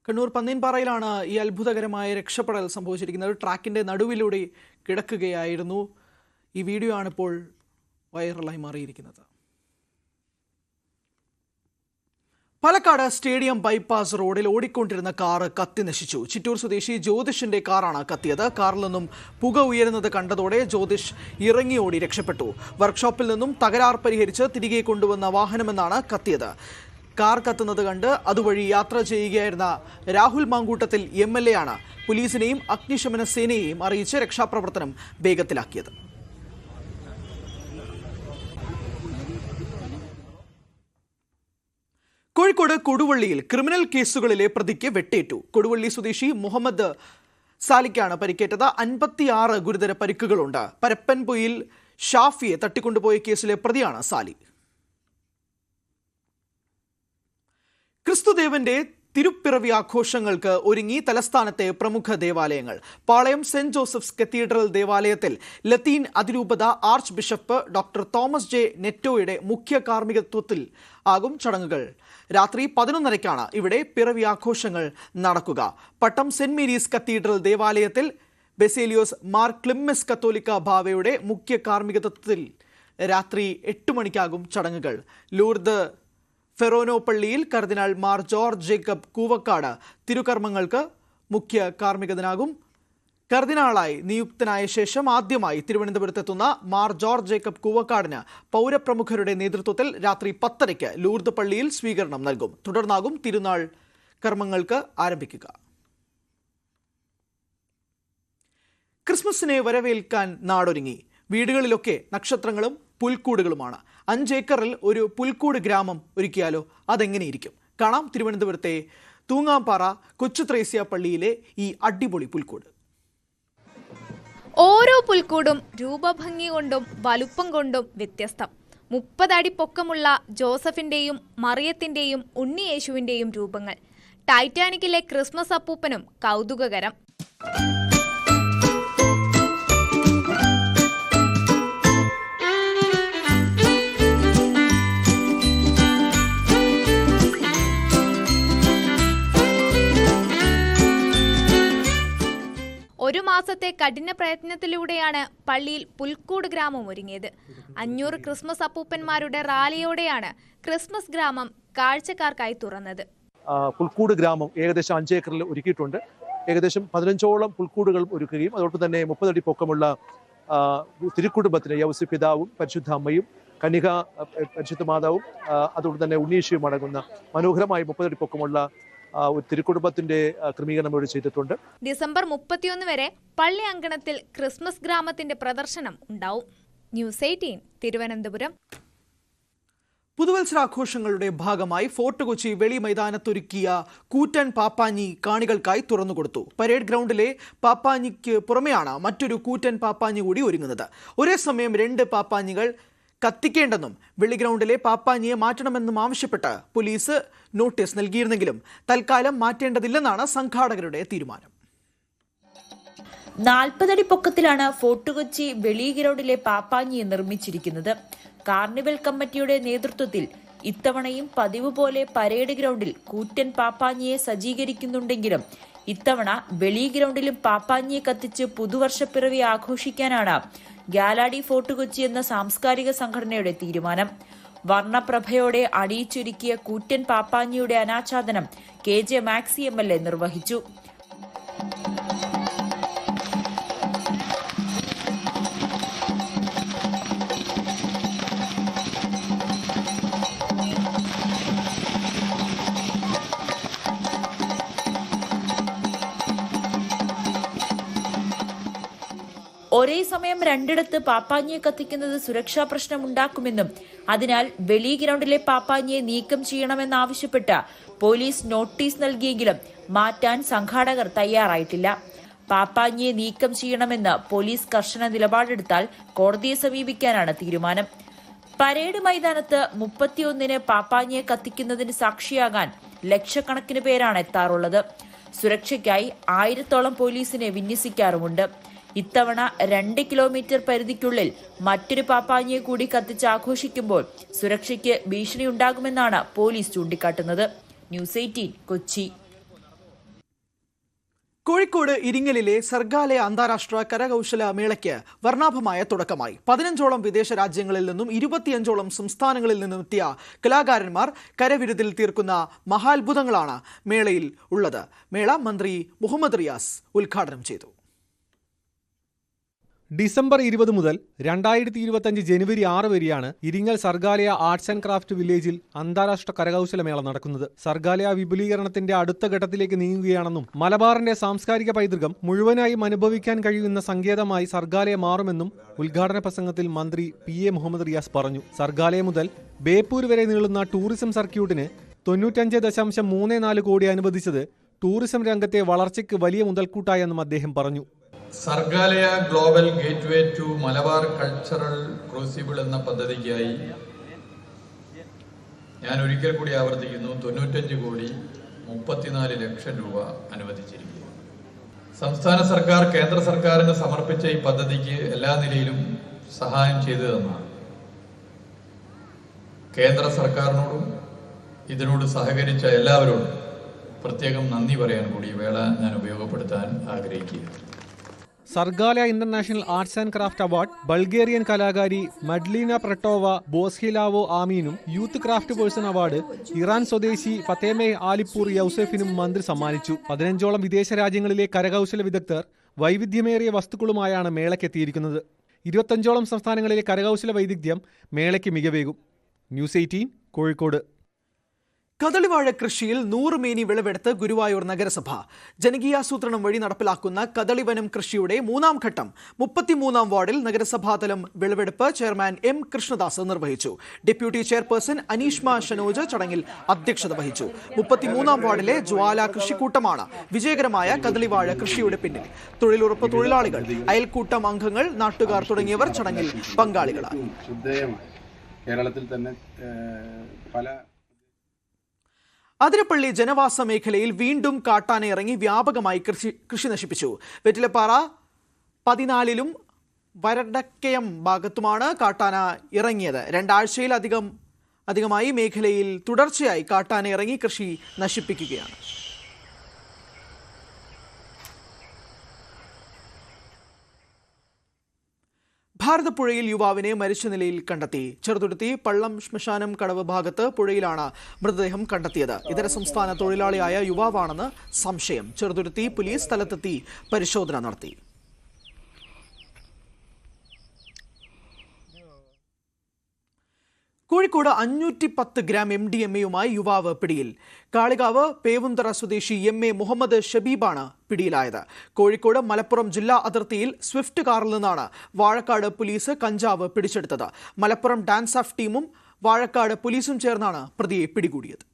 കണ്ണൂർ പന്നീൻപാറയിലാണ് ഈ അത്ഭുതകരമായ രക്ഷപ്പെടൽ സംഭവിച്ചിരിക്കുന്നത്. ട്രാക്കിന്റെ നടുവിലൂടെ കിടക്കുകയായിരുന്നു. ഈ വീഡിയോ ആണിപ്പോൾ വൈറലായി മാറിയിരിക്കുന്നത്. പാലക്കാട് സ്റ്റേഡിയം ബൈപ്പാസ് റോഡിൽ ഓടിക്കൊണ്ടിരുന്ന കാറ് കത്തി നശിച്ചു. ചിറ്റൂർ സ്വദേശി ജ്യോതിഷിന്റെ കാറാണ് കത്തിയത്. കാറിൽ നിന്നും പുക ഉയരുന്നത് കണ്ടതോടെ ജ്യോതിഷ് ഇറങ്ങി ഓടി രക്ഷപ്പെട്ടു. വർക്ക്ഷോപ്പിൽ നിന്നും തകരാർ പരിഹരിച്ച് തിരികെ കൊണ്ടുവന്ന വാഹനമെന്നാണ് കത്തിയത്. കാർ കത്തുന്നത് കണ്ട് അതുവഴി യാത്ര ചെയ്യുകയായിരുന്ന രാഹുൽ മാങ്കൂട്ടത്തിൽ MLA ആണ് പോലീസിനെയും അഗ്നിശമന സേനയെയും അറിയിച്ച് രക്ഷാപ്രവർത്തനം വേഗത്തിലാക്കിയത്. കോഴിക്കോട് കൊടുവള്ളിയിൽ ക്രിമിനൽ കേസുകളിലെ പ്രതിക്ക് വെട്ടേറ്റു. കൊടുവള്ളി സ്വദേശി മുഹമ്മദ് സാലിക്കാണ് പരിക്കേറ്റത്. 56 ഗുരുതര പരിക്കുകളുണ്ട്. പരപ്പൻപൊയിൽ ഷാഫിയെ തട്ടിക്കൊണ്ടുപോയ കേസിലെ പ്രതിയാണ് സാലി. ക്രിസ്തുദേവന്റെ തിരുപ്പിറവി ആഘോഷങ്ങൾക്ക് ഒരുങ്ങി തലസ്ഥാനത്തെ പ്രമുഖ ദേവാലയങ്ങൾ. പാളയം സെന്റ് ജോസഫ്സ് കത്തീഡ്രൽ ദേവാലയത്തിൽ ലത്തീൻ അതിരൂപത arch bishop doctor Thomas J. നെറ്റോയുടെ മുഖ്യ കാർമ്മികത്വത്തിൽ ആകും ചടങ്ങുകൾ. രാത്രി 11:30 ഇവിടെ പിറവി ആഘോഷങ്ങൾ നടക്കുക. പട്ടം സെന്റ് മേരീസ് കത്തീഡ്രൽ ദേവാലയത്തിൽ ബെസേലിയോസ് മാർ ക്ലിമ്മിസ് കത്തോലിക്ക ബാവയുടെ മുഖ്യ കാർമ്മികത്വത്തിൽ രാത്രി 8 മണിക്കാകും ചടങ്ങുകൾ. ലൂർദ് ഫെറോനോ പള്ളിയിൽ കർദിനാൾ മാർ ജോർജ് ജേക്കബ് കൂവക്കാട് തിരുകർമ്മങ്ങൾക്ക് മുഖ്യ കാർമ്മികനാകും. കർദിനാളായി നിയുക്തനായ ശേഷം ആദ്യമായി തിരുവനന്തപുരത്തെത്തുന്ന മാർ ജോർജ് ജേക്കബ് കൂവക്കാടിന് പൗരപ്രമുഖരുടെ നേതൃത്വത്തിൽ രാത്രി 10:30 ലൂർദ് പള്ളിയിൽ സ്വീകരണം നൽകും. തുടർന്നാകും തിരുനാൾ കർമ്മങ്ങൾക്ക് ആരംഭിക്കുക. ക്രിസ്മസിനെ വരവേൽക്കാൻ നാടൊരുങ്ങി. വീടുകളിലൊക്കെ നക്ഷത്രങ്ങളും പുൽക്കൂടുകളുമാണ്. 5 ഏക്കറിൽ ഒരു പുൽക്കൂട് ഗ്രാമം ഒരുക്കിയാലോ? അതെങ്ങനെയിരിക്കും? കാണാം തിരുവനന്തപുരത്തെ തൂങ്ങാംപാറ കൊച്ചു ത്രേസ്യ പള്ളിയിലെ ഈ അടിപൊളി പുൽക്കൂട്. ഓരോ പുൽക്കൂടും രൂപഭംഗി കൊണ്ടും വലുപ്പം കൊണ്ടും വ്യത്യസ്തം. 30 അടി പൊക്കമുള്ള ജോസഫിന്റെയും മറിയത്തിന്റെയും ഉണ്ണിയേശുവിന്റെയും രൂപങ്ങൾ. ടൈറ്റാനിക്കിലെ ക്രിസ്മസ് അപ്പൂപ്പനും കൗതുകകരം. 1 മാസത്തെ കഠിന പ്രയത്നത്തിലൂടെയാണ് പള്ളിയിൽ പുൽക്കൂട് ഗ്രാമം ഒരുങ്ങിയത്. 500 ക്രിസ്മസ് അപ്പൂപ്പന്മാരുടെ റാലിയോടെയാണ് ക്രിസ്മസ് ഗ്രാമം കാഴ്ചക്കാർക്കായി തുറന്നത്. പുൽക്കൂട് ഗ്രാമം ഏകദേശം 5 ഏക്കറിൽ ഒരുക്കിയിട്ടുണ്ട്. ഏകദേശം 15ഓളം പുൽക്കൂടുകൾ ഒരുക്കുകയും അതോടൊപ്പം തന്നെ 30 അടി പൊക്കമുള്ള തിരുക്കുടുംബത്തിന് യൗസി പിതാവും പരിശുദ്ധ അമ്മയും കന്യക പരിശുദ്ധ മാതാവും അതോടൊപ്പം തന്നെ ഉണ്ണീശയും അടങ്ങുന്ന മനോഹരമായി 30 അടി പൊക്കമുള്ള ഒരു തിരുക്കുടുംബത്തിന്റെ ക്രമീകരണം ഇവിടെ ചെയ്തിട്ടുണ്ട്. ഡിസംബർ 31 വരെ പള്ളി അങ്കണത്തിൽ ക്രിസ്മസ് ഗ്രാമത്തിന്റെ പ്രദർശനം ഉണ്ടാവും. ന്യൂസ് 18 തിരുവനന്തപുരം. പുതുവത്സരാഘോഷങ്ങളുടെ ഭാഗമായി ഫോർട്ട് കൊച്ചി വെളി മൈതാനത്തൊരുക്കിയ കൂറ്റൻ പാപ്പാഞ്ഞി കാണികൾക്കായി തുറന്നുകൊടുത്തു. പരേഡ് ഗ്രൗണ്ടിലെ പാപ്പാഞ്ഞിക്ക് പുറമെയാണ് മറ്റൊരു കൂറ്റൻ പാപ്പാഞ്ഞി കൂടി ഒരുങ്ങുന്നത്. ഒരേ സമയം 2 പാപ്പാഞ്ഞികൾ കത്തിക്കേണ്ടെന്നും വെള്ളി ഗ്രൗണ്ടിലെ പാപ്പാഞ്ഞിയെ മാറ്റണമെന്നും ആവശ്യപ്പെട്ട് പോലീസ് നോട്ടീസ് നൽകിയിരുന്നെങ്കിലും തൽക്കാലം മാറ്റേണ്ടതില്ലെന്നാണ് സംഘാടകരുടെ തീരുമാനം. 40 അടി പൊക്കത്തിലാണ് ഫോർട്ട് കൊച്ചി വെളി ഗ്രൗണ്ടിലെ പാപ്പാഞ്ഞിയെ നിർമ്മിച്ചിരിക്കുന്നത്. കാർണിവൽ കമ്മിറ്റിയുടെ നേതൃത്വത്തിൽ ഇത്തവണയും പതിവ് പോലെ പരേഡ് ഗ്രൗണ്ടിൽ കൂറ്റൻ പാപ്പാഞ്ഞിയെ സജ്ജീകരിക്കുന്നുണ്ടെങ്കിലും ഇത്തവണ വെളി ഗ്രൗണ്ടിലും പാപ്പാഞ്ഞിയെ കത്തിച്ച് പുതുവർഷപ്പിറവി ആഘോഷിക്കാനാണ് ഗാലാഡി ഫോർട്ട് കൊച്ചി എന്ന സാംസ്കാരിക സംഘടനയുടെ തീരുമാനം. വർണ്ണപ്രഭയോടെ അണിയിച്ചൊരുക്കിയ കൂറ്റൻ പാപ്പാഞ്ഞിയുടെ അനാച്ഛാദനം KJ മാക്സി MLA നിർവഹിച്ചു. ഒരേ സമയം 2 പാപ്പാഞ്ഞിയെ കത്തിക്കുന്നത് സുരക്ഷാ പ്രശ്നമുണ്ടാക്കുമെന്നും അതിനാൽ വെളി ഗ്രൗണ്ടിലെ പാപ്പാഞ്ഞിയെ നീക്കം ചെയ്യണമെന്നാവശ്യപ്പെട്ട് പോലീസ് നോട്ടീസ് നൽകിയെങ്കിലും മാറ്റാൻ സംഘാടകർ തയ്യാറായിട്ടില്ല. പാപ്പാഞ്ഞിയെ നീക്കം ചെയ്യണമെന്ന് പോലീസ് കർശന നിലപാടെടുത്താൽ കോടതിയെ സമീപിക്കാനാണ് തീരുമാനം. പരേഡ് മൈതാനത്ത് 31-ന് പാപ്പാഞ്ഞിയെ കത്തിക്കുന്നതിന് സാക്ഷിയാകാൻ ലക്ഷക്കണക്കിന് പേരാണ് എത്താറുള്ളത്. സുരക്ഷയ്ക്കായി 1000ഓളം പോലീസിനെ വിന്യസിക്കാറുമുണ്ട്. ഇത്തവണ 2 കിലോമീറ്റർ പരിധിക്കുള്ളിൽ മറ്റൊരു പാപ്പാഞ്ഞിയെ കൂടി കത്തിച്ച് ആഘോഷിക്കുമ്പോൾ സുരക്ഷയ്ക്ക് ഭീഷണിയുണ്ടാകുമെന്നാണ് പോലീസ് ചൂണ്ടിക്കാട്ടുന്നത്. ന്യൂസ് 18 കൊച്ചി. കോഴിക്കോട് ഇരിങ്ങലിലെ സർഗാലയ അന്താരാഷ്ട്ര കരകൗശല മേളയ്ക്ക് വർണ്ണാഭമായ തുടക്കമായി. 15ഓളം വിദേശ രാജ്യങ്ങളിൽ നിന്നും 25ഓളം സംസ്ഥാനങ്ങളിൽ നിന്നും എത്തിയ കലാകാരന്മാർ കരവിരുതിൽ തീർക്കുന്ന മഹാത്ഭുതങ്ങളാണ് മേളയിൽ ഉള്ളത്. മേള മന്ത്രി മുഹമ്മദ് റിയാസ് ഉദ്ഘാടനം ചെയ്തു. ഡിസംബർ 20 മുതൽ 2025 ജനുവരി 6 വരെയാണ് Iringal Sargaalaya arts and craft വില്ലേജിൽ അന്താരാഷ്ട്ര കരകൗശലമേള നടക്കുന്നത്. സർഗാലയ വിപുലീകരണത്തിന്റെ അടുത്ത ഘട്ടത്തിലേക്ക് നീങ്ങുകയാണെന്നും മലബാറിന്റെ സാംസ്കാരിക പൈതൃകം മുഴുവനായും അനുഭവിക്കാൻ കഴിയുന്ന സങ്കേതമായി സർഗാലയ മാറുമെന്നും ഉദ്ഘാടന പ്രസംഗത്തിൽ മന്ത്രി PA മുഹമ്മദ് റിയാസ് പറഞ്ഞു. സർഗാലയ മുതൽ ബേപ്പൂർ വരെ നീളുന്ന ടൂറിസം സർക്യൂട്ടിന് 95.34 കോടി അനുവദിച്ചത് ടൂറിസം രംഗത്തെ വളർച്ചയ്ക്ക് വലിയ മുതൽക്കൂട്ടായെന്നും അദ്ദേഹം പറഞ്ഞു. Sargaalaya global gateway to Malabar cultural crucible എന്ന പദ്ധതിക്കായി ഞാൻ ഒരിക്കൽ കൂടി ആവർത്തിക്കുന്നു, 95 കോടി 34 ലക്ഷം രൂപ അനുവദിച്ചിരിക്കുന്നു. സംസ്ഥാന സർക്കാർ കേന്ദ്ര സർക്കാരിന് സമർപ്പിച്ച ഈ പദ്ധതിക്ക് എല്ലാ നിലയിലും സഹായം ചെയ്തു തന്നാണ്. കേന്ദ്ര സർക്കാരിനോടും ഇതിനോട് സഹകരിച്ച എല്ലാവരോടും പ്രത്യേകം നന്ദി പറയാൻ കൂടി വേള ഞാൻ ഉപയോഗപ്പെടുത്താൻ ആഗ്രഹിക്കുകയാണ്. Sargaalaya international arts and craft award Bulgarian കലാകാരി മഡ്ലീന പ്രട്ടോവ ബോസ്ഹിലാവോ ആമീനും youth craft person award Iran സ്വദേശി ഫത്തേമെ ആലിപ്പൂർ യൗസഫിനും മന്ത്രി സമ്മാനിച്ചു. 15ഓളം വിദേശ രാജ്യങ്ങളിലെ കരകൗശല വിദഗ്ധർ വൈവിധ്യമേറിയ വസ്തുക്കളുമായാണ് മേളയ്ക്കെത്തിയിരിക്കുന്നത്. 25ഓളം സംസ്ഥാനങ്ങളിലെ കരകൗശല വൈദഗ്ധ്യം മേളയ്ക്ക് മികവേകും. ന്യൂസ് 18 കോഴിക്കോട്. കദളിവാഴ കൃഷിയിൽ 100 മേനി വിളവെടുത്ത് ഗുരുവായൂർ നഗരസഭ. ജനകീയാസൂത്രണം വഴി നടപ്പിലാക്കുന്ന കദളിവനം കൃഷിയുടെ 3ാം ഘട്ടം 33ാം വാർഡിൽ നഗരസഭാതലം വിളവെടുപ്പ് ചെയർമാൻ M കൃഷ്ണദാസ് നിർവഹിച്ചു. ഡെപ്യൂട്ടി ചെയർപേഴ്സൺ അനീഷ്മ ഷനോജ് ചടങ്ങിൽ അധ്യക്ഷത വഹിച്ചു. 33ാം വാർഡിലെ ജ്വാല കൃഷിക്കൂട്ടമാണ് വിജയകരമായ കദളിവാഴ കൃഷിയുടെ പിന്നിൽ. തൊഴിലുറപ്പ് തൊഴിലാളികൾ, അയൽക്കൂട്ടം അംഗങ്ങൾ, നാട്ടുകാർ തുടങ്ങിയവർ ചടങ്ങിൽ പങ്കാളികളായി. കേരളത്തിൽ തന്നെ പല അതിരപ്പള്ളി ജനവാസ മേഖലയിൽ വീണ്ടും കാട്ടാന ഇറങ്ങി വ്യാപകമായി കൃഷി നശിപ്പിച്ചു. വെറ്റിലപ്പാറ 14ലും വരടക്കയം ഭാഗത്തുമാണ് കാട്ടാന ഇറങ്ങിയത്. 2 ആഴ്ചയിലധികമായി മേഖലയിൽ തുടർച്ചയായി കാട്ടാന ഇറങ്ങി കൃഷി നശിപ്പിക്കുകയാണ്. ഭാരതപ്പുഴയിൽ യുവാവിനെ മരിച്ച നിലയിൽ കണ്ടെത്തി. ചെറുതുരുത്തി പള്ളം ശ്മശാനം കടവ് ഭാഗത്ത് പുഴയിലാണ് മൃതദേഹം കണ്ടെത്തിയത്. ഇതര സംസ്ഥാന തൊഴിലാളിയായ യുവാവാണെന്ന് സംശയം. ചെറുതുരുത്തി പോലീസ് സ്ഥലത്തെത്തി പരിശോധന നടത്തി. കോഴിക്കോട് 510 ഗ്രാം MDMA-യുമായി യുവാവ് പിടിയിൽ. കാളികാവ് പേവുന്തറ സ്വദേശി MA മുഹമ്മദ് ഷബീബാണ് പിടിയിലായത്. കോഴിക്കോട് മലപ്പുറം ജില്ലാ അതിർത്തിയിൽ സ്വിഫ്റ്റ് കാറിൽ നിന്നാണ് വാഴക്കാട് പോലീസ് കഞ്ചാവ് പിടിച്ചെടുത്തത്. മലപ്പുറം ഡാൻസ് ഓഫ് ടീമും വാഴക്കാട് പോലീസും ചേർന്നാണ് പ്രതിയെ പിടികൂടിയത്.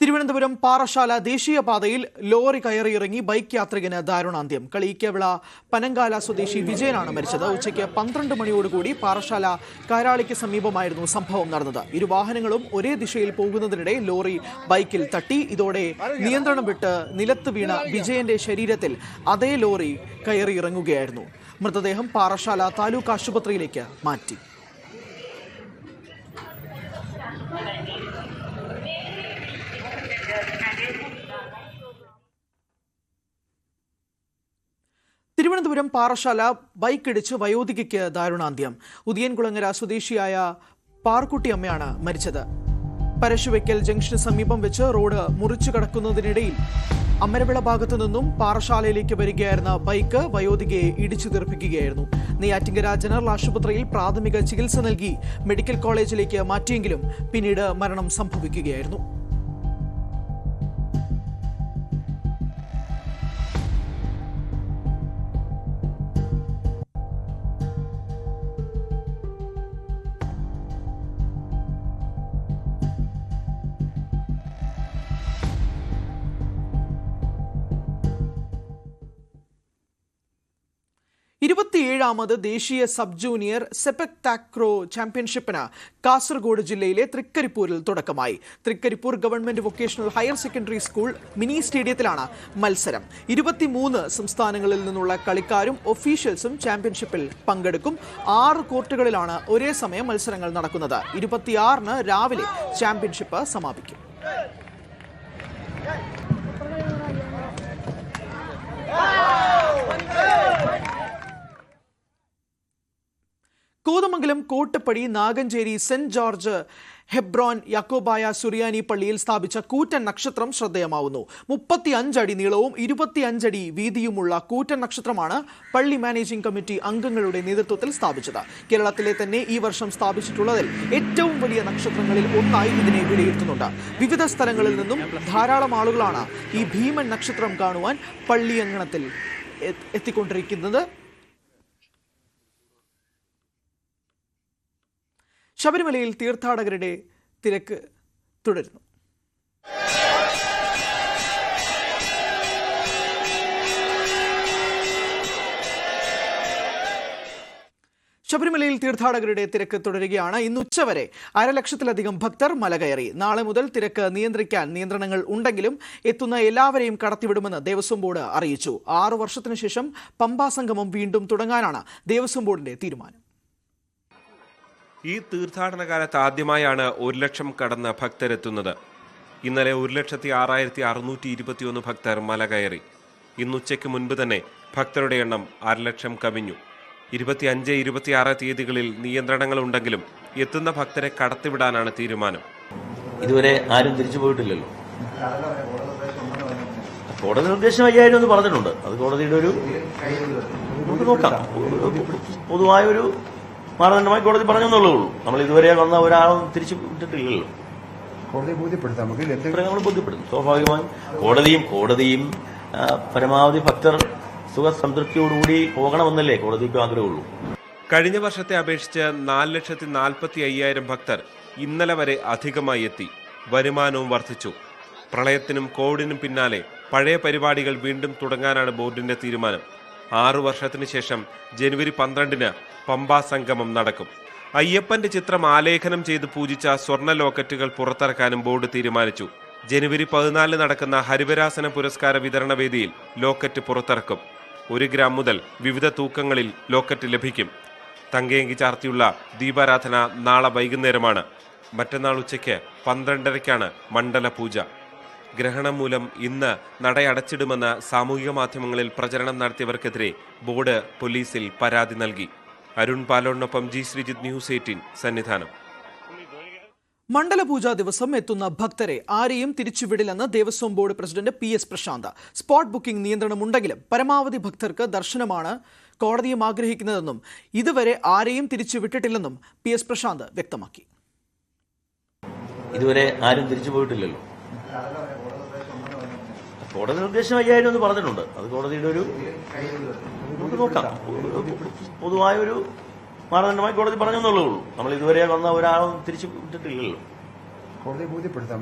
തിരുവനന്തപുരം പാറശാല ദേശീയപാതയിൽ ലോറി കയറിയിറങ്ങി ബൈക്ക് യാത്രികന് ദാരുണാന്ത്യം. കളിയിക്കവിള പനങ്കാല സ്വദേശി വിജയനാണ് മരിച്ചത്. ഉച്ചയ്ക്ക് 12 മണിയോടുകൂടി പാറശാല കാരാളിക്ക് സമീപമായിരുന്നു സംഭവം നടന്നത്. ഇരു വാഹനങ്ങളും ഒരേ ദിശയിൽ പോകുന്നതിനിടെ ലോറി ബൈക്കിൽ തട്ടി. ഇതോടെ നിയന്ത്രണം വിട്ട് നിലത്ത് വീണ വിജയന്റെ ശരീരത്തിൽ അതേ ലോറി കയറിയിറങ്ങുകയായിരുന്നു. മൃതദേഹം പാറശാല താലൂക്ക് ആശുപത്രിയിലേക്ക് മാറ്റി. തിരുവനന്തപുരം പാറശാല ബൈക്കിടിച്ച് വയോധികയ്ക്ക് ദാരുണാന്ത്യം. ഉദിയൻകുളങ്ങര സ്വദേശിയായ പാർക്കുട്ടി അമ്മയാണ് മരിച്ചത്. പരശുവയ്ക്കൽ ജംഗ്ഷന് സമീപം വെച്ച് റോഡ് മുറിച്ചു കടക്കുന്നതിനിടയിൽ അമരവിള ഭാഗത്തു നിന്നും പാറശാലയിലേക്ക് വരികയായിരുന്ന ബൈക്ക് വയോധികയെ ഇടിച്ചു തെറിപ്പിക്കുകയായിരുന്നു. നെയ്യാറ്റിങ്കര ജനറൽ ആശുപത്രിയിൽ പ്രാഥമിക ചികിത്സ നൽകി മെഡിക്കൽ കോളേജിലേക്ക് മാറ്റിയെങ്കിലും പിന്നീട് മരണം സംഭവിക്കുകയായിരുന്നു. ാമത് ദേശീയ സബ് ജൂനിയർ സെപക് താക്രോ ചാമ്പ്യൻഷിപ്പിന് കാസർഗോഡ് ജില്ലയിലെ തൃക്കരിപ്പൂരിൽ തുടക്കമായി. Thrikkaripur government vocational higher secondary school mini സ്റ്റേഡിയത്തിലാണ് മത്സരം. 23 സംസ്ഥാനങ്ങളിൽ നിന്നുള്ള കളിക്കാരും ഒഫീഷ്യൽസും ചാമ്പ്യൻഷിപ്പിൽ പങ്കെടുക്കും. 6 കോർട്ടുകളിലാണ് ഒരേ സമയം മത്സരങ്ങൾ നടക്കുന്നത്. 26-ന് രാവിലെ ചാമ്പ്യൻഷിപ്പ് സമാപിക്കും. Kothamangalam Kottappadi Naganchery saint George Hebron Yakobaya Suriyani പള്ളിയിൽ സ്ഥാപിച്ച കൂറ്റൻ നക്ഷത്രം ശ്രദ്ധേയമാവുന്നു. 35 അടി നീളവും 25 അടി വീതിയുമുള്ള കൂറ്റൻ നക്ഷത്രമാണ് പള്ളി മാനേജിംഗ് കമ്മിറ്റി അംഗങ്ങളുടെ നേതൃത്വത്തിൽ സ്ഥാപിച്ചത്. കേരളത്തിലെ തന്നെ ഈ വർഷം സ്ഥാപിച്ചിട്ടുള്ളതിൽ ഏറ്റവും വലിയ നക്ഷത്രങ്ങളിൽ ഒന്നായി ഇതിനെ വിലയിരുത്തുന്നുണ്ട്. വിവിധ സ്ഥലങ്ങളിൽ നിന്നും ധാരാളം ആളുകളാണ് ഈ ഭീമൻ നക്ഷത്രം കാണുവാൻ പള്ളി അങ്കണത്തിൽ എത്തിക്കൊണ്ടിരിക്കുന്നത്. ശബരിമലയിൽ തീർത്ഥാടകരുടെ തിരക്ക് തുടരുന്നു. ശബരിമലയിൽ തീർത്ഥാടകരുടെ തിരക്ക് തുടരുകയാണ്. ഇന്ന് ഉച്ചവരെ 1,00,000-ലധികം ഭക്തർ മല കയറി. നാളെ മുതൽ തിരക്ക് നിയന്ത്രിക്കാൻ നിയന്ത്രണങ്ങൾ ഉണ്ടെങ്കിലും എത്തുന്ന എല്ലാവരെയും കടത്തിവിടുമെന്ന് ദേവസ്വം ബോർഡ് അറിയിച്ചു. 6 വർഷത്തിനു ശേഷം പമ്പാ സംഗമം വീണ്ടും തുടങ്ങാനാണ് ദേവസ്വം ബോർഡിന്റെ തീരുമാനം. ഈ തീർത്ഥാടന കാലത്ത് ആദ്യമായാണ് 1,00,000 കടന്ന ഭക്തരെത്തുന്നത്. ഇന്നലെ 1,06,621 ഭക്തർ മല കയറി. ഇന്നുച്ചയ്ക്ക് മുൻപ് തന്നെ ഭക്തരുടെ എണ്ണം 1,00,000 കവിഞ്ഞു. 25, 26 തീയതികളിൽ നിയന്ത്രണങ്ങളുണ്ടെങ്കിലും എത്തുന്ന ഭക്തരെ കടത്തിവിടാനാണ് തീരുമാനം. ഇതുവരെ ആരും തിരിച്ചു പോയിട്ടില്ലല്ലോ. കോടതി നിർദ്ദേശം 5,000 എന്ന് പറഞ്ഞിട്ടുണ്ട്. അത് കോടതിയുടെ ഒരു നോക്കാം, പൊതുവായൊരു മാനദണ്ഡമായി കോടതി പറഞ്ഞെന്നുള്ളൂ. നമ്മൾ ഇതുവരെ വന്ന ഒരാളും തിരിച്ചു വിട്ടിട്ടില്ലല്ലോ. കോടതിയെ ബോധ്യപ്പെടുത്താം, നമ്മൾ ബോധ്യപ്പെടുത്തും. സ്വാഭാവികമായും കോടതിയും പരമാവധി ഭക്തർ സുഖസംതൃപ്തിയോടുകൂടി പോകണമെന്നല്ലേ കോടതിക്ക് ആഗ്രഹമുള്ളൂ. കഴിഞ്ഞ വർഷത്തെ അപേക്ഷിച്ച് 4,45,000 ഭക്തർ ഇന്നലെ വരെ അധികമായി എത്തി. വരുമാനവും വർദ്ധിച്ചു. പ്രളയത്തിനും കോവിഡിനും പിന്നാലെ പഴയ പരിപാടികൾ വീണ്ടും തുടങ്ങാനാണ് ബോർഡിന്റെ തീരുമാനം. 6 വർഷത്തിന് ശേഷം ജനുവരി 12-ന് പമ്പാ സംഗമം നടക്കും. അയ്യപ്പന്റെ ചിത്രം ആലേഖനം ചെയ്ത് പൂജിച്ച സ്വർണ്ണ ലോക്കറ്റുകൾ പുറത്തിറക്കാനും ബോർഡ് തീരുമാനിച്ചു. ജനുവരി 14 നടക്കുന്ന ഹരിവരാസന പുരസ്കാര വിതരണ വേദിയിൽ ലോക്കറ്റ് പുറത്തിറക്കും. 1 ഗ്രാം മുതൽ വിവിധ തൂക്കങ്ങളിൽ ലോക്കറ്റ് ലഭിക്കും. തങ്കയങ്കി ചാർത്തിയുള്ള ദീപാരാധന നാളെ വൈകുന്നേരമാണ്. മറ്റന്നാൾ ഉച്ചയ്ക്ക് 12:30-ക്കാണ് മണ്ഡല പൂജ. ഗ്രഹണം മൂലം ഇന്ന് നടയടച്ചിടുമെന്ന് സാമൂഹിക മാധ്യമങ്ങളിൽ പ്രചരണം നടത്തിയവർക്കെതിരെ ബോർഡ് പോലീസിൽ പരാതി നൽകി. അരുൺ പാലോടിനൊപ്പം ജി ശ്രീജിത്ത്, ന്യൂസ് 18 സന്നിധാനം. മണ്ഡലപൂജാ ദിവസം എത്തുന്ന ഭക്തരെ ആരെയും തിരിച്ചുവിടില്ലെന്ന് Devaswom board president PS Prasanth. Spot booking നിയന്ത്രണമുണ്ടെങ്കിലും പരമാവധി ഭക്തർക്ക് ദർശനമാണ് കോടതിയും ആഗ്രഹിക്കുന്നതെന്നും ഇതുവരെ ആരെയും തിരിച്ചുവിട്ടിട്ടില്ലെന്നും PS പ്രശാന്ത് വ്യക്തമാക്കി. ഇതുവരെ ആരും തിരിച്ചു പോയിട്ടില്ലല്ലോ. കോടതി നിർദ്ദേശം 5000 എന്ന് പറഞ്ഞിട്ടുണ്ട്. അത് കോടതിയുടെ ഒരു നമുക്ക് നോക്കാം. പൊതുവായൊരു മാനദണ്ഡമായി കോടതി പറഞ്ഞെന്നുള്ളൂ. നമ്മൾ ഇതുവരെ വന്ന ഒരാളും തിരിച്ചു വിട്ടിട്ടില്ലല്ലോ. കോടതിയെ ബോധ്യപ്പെടുത്താം,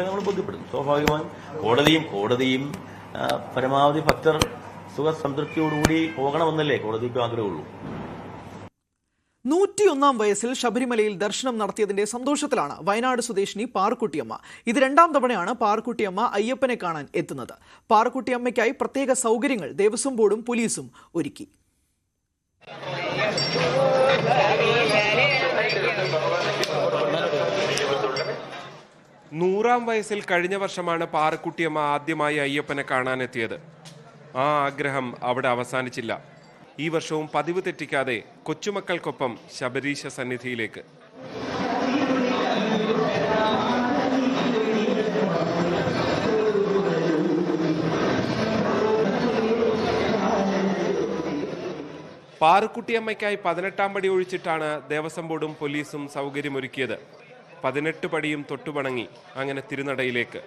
നമ്മൾ ബോധ്യപ്പെടുത്തും. സ്വാഭാവികമായും കോടതിയും പരമാവധി ഭക്തർ സുഖസംതൃപ്തിയോടുകൂടി പോകണമെന്നല്ലേ കോടതിക്ക് ആഗ്രഹമുള്ളൂ. 101 വയസ്സിൽ ശബരിമലയിൽ ദർശനം നടത്തിയതിന്റെ സന്തോഷത്തിലാണ് വയനാട് സ്വദേശിനി പാറുക്കുട്ടിയമ്മ. ഇത് 2ാം തവണയാണ് പാറുക്കുട്ടിയമ്മ അയ്യപ്പനെ കാണാൻ എത്തുന്നത്. പാറുക്കുട്ടിയമ്മയ്ക്കായി പ്രത്യേക സൗകര്യങ്ങൾ ദേവസ്വം ബോർഡും പോലീസും ഒരുക്കി. നൂറാം വയസ്സിൽ കഴിഞ്ഞ വർഷമാണ് പാറുക്കുട്ടിയമ്മ ആദ്യമായി അയ്യപ്പനെ കാണാനെത്തിയത്. ആ ആഗ്രഹം അവിടെ അവസാനിച്ചില്ല. ഈ വർഷവും പതിവ് തെറ്റിക്കാതെ കൊച്ചുമക്കൾക്കൊപ്പം ശബരീശ സന്നിധിയിലേക്ക്. പാറുക്കുട്ടിയമ്മയ്ക്കായി 18ാം പടി ഒഴിച്ചിട്ടാണ് ദേവസ്വം ബോർഡും പോലീസും സൗകര്യമൊരുക്കിയത്. 18 പടിയും തൊട്ടുപണങ്ങി അങ്ങനെ തിരുനടയിലേക്ക്.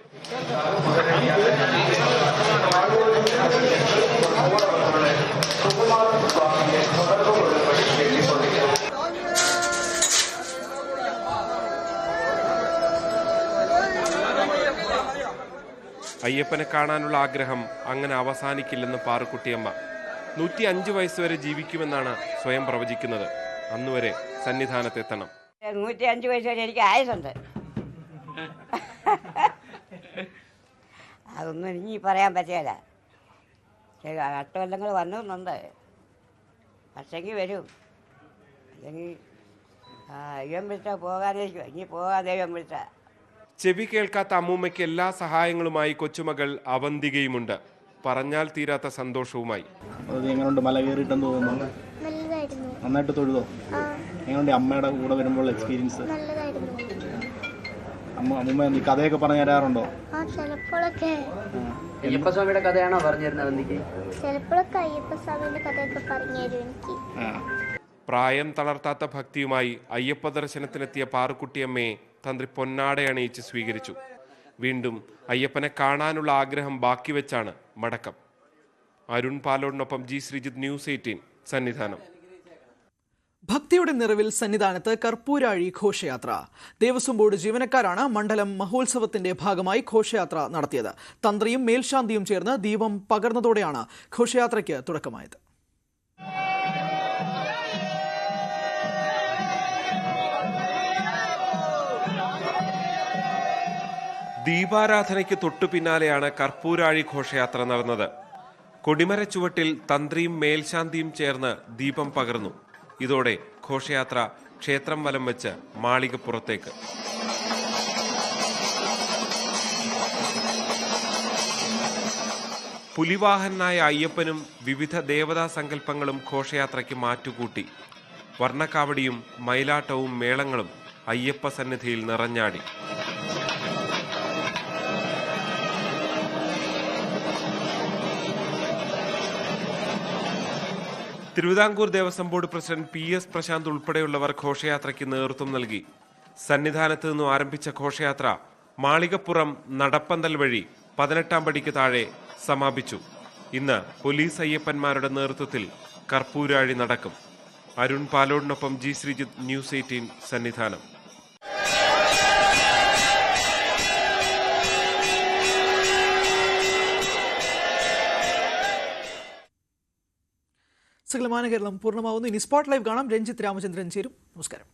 അയ്യപ്പനെ കാണാനുള്ള ആഗ്രഹം അങ്ങനെ അവസാനിക്കില്ലെന്ന് പാറുക്കുട്ടിയമ്മ. 105 വയസ്സുവരെ ജീവിക്കുമെന്നാണ് സ്വയം പ്രവചിക്കുന്നത്. അന്നുവരെ സന്നിധാനത്തെത്തണം. 105 വയസ്സ് വരെ എനിക്ക് ആയുസുണ്ട്. അതൊന്നും ഇനി പറയാൻ പറ്റില്ല. 8 കൊല്ലങ്ങൾ വന്നുണ്ട്. പക്ഷെങ്കിൽ വരും. അല്ലെങ്കിൽ ദൈവം വിളിച്ചാൽ പോകാതിരിക്കും. ഇനി പോകാൻ ദൈവം വിളിച്ചാൽ. ചെവി കേൾക്കാത്ത അമ്മൂമ്മയ്ക്ക് എല്ലാ സഹായങ്ങളുമായി കൊച്ചുമകൾ അവന്തികയുമുണ്ട്. പറഞ്ഞാൽ തീരാത്ത സന്തോഷവുമായി. എങ്ങനെയുണ്ട്? മല കയറിയിട്ടെന്ന് തോന്നുന്നു. നന്നായിട്ട് തൊഴുതോ? എങ്ങനെയുണ്ട് അമ്മയുടെ കൂടെ വരുമ്പോൾ എക്സ്പീരിയൻസ്? അമ്മൂമ്മ നീ കഥയൊക്കെ പറഞ്ഞു തരാറുണ്ടോ? ചിലപ്പോഴൊക്കെ അയ്യപ്പസ്വാമിയുടെ കഥയാണോ പറഞ്ഞിരുന്നത്? ചിലപ്പോഴൊക്കെ അയ്യപ്പസ്വാമിയുടെ കഥയൊക്കെ പറഞ്ഞു തരും എനിക്ക്. പ്രായം തളർത്താത്ത ഭക്തിയുമായി അയ്യപ്പ ദർശനത്തിനെത്തിയ പാറുക്കുട്ടിയമ്മയെ തന്ത്രി പൊന്നാടയണിയിച്ച് സ്വീകരിച്ചു. വീണ്ടും അയ്യപ്പനെ കാണാനുള്ള ആഗ്രഹം ബാക്കി വെച്ചാണ് മടക്കം. അരുൺ പാലോടിനൊപ്പം ജി ശ്രീജിത്ത്, ന്യൂസ് 18 സന്നിധാനം. ഭക്തിയുടെ നിറവിൽ സന്നിധാനത്ത് കർപ്പൂരാഴി ഘോഷയാത്ര. ദേവസ്വം ബോർഡ് ജീവനക്കാരാണ് മണ്ഡലം മഹോത്സവത്തിന്റെ ഭാഗമായി ഘോഷയാത്ര നടത്തിയത്. തന്ത്രിയും മേൽശാന്തിയും ചേർന്ന് ദീപം പകർന്നതോടെയാണ് ഘോഷയാത്രയ്ക്ക് തുടക്കമായത്. ദീപാരാധനയ്ക്ക് തൊട്ടു പിന്നാലെയാണ് കർപ്പൂരാഴി ഘോഷയാത്ര നടന്നത്. കൊടിമര ചുവട്ടിൽ തന്ത്രിയും മേൽശാന്തിയും ചേർന്ന് ദീപം പകർന്നു. ഇതോടെ ഘോഷയാത്ര ക്ഷേത്രം വലം വെച്ച് മാളികപ്പുറത്തേക്ക്. പുലിവാഹനായ അയ്യപ്പനും വിവിധ ദേവതാ സങ്കല്പങ്ങളും ഘോഷയാത്രയ്ക്ക് മാറ്റുകൂട്ടി. വർണ്ണക്കാവടിയും മയിലാട്ടവും മേളങ്ങളും അയ്യപ്പ സന്നിധിയിൽ നിറഞ്ഞാടി. Thiruvithamkoor Devaswom board president PS Prasanth ഉൾപ്പെടെയുള്ളവർ ഘോഷയാത്രയ്ക്ക് നേതൃത്വം നൽകി. സന്നിധാനത്ത് നിന്നും ആരംഭിച്ച ഘോഷയാത്ര മാളികപ്പുറം നടപ്പന്തൽ വഴി 18ാം പടിക്ക് താഴെ സമാപിച്ചു. ഇന്ന് പോലീസ് അയ്യപ്പന്മാരുടെ നേതൃത്വത്തിൽ കർപ്പൂരാഴി നടക്കും. അരുൺ പാലോടിനൊപ്പം ജി ശ്രീജിത്ത്, ന്യൂസ് 18 സന്നിധാനം. സകലമാന കേരളം പൂർണ്ണമാവുന്നു. ഇനി സ്പോട്ട് ലൈവ് കാണാം. രഞ്ജിത്ത് രാമചന്ദ്രൻ ചേരും. നമസ്കാരം.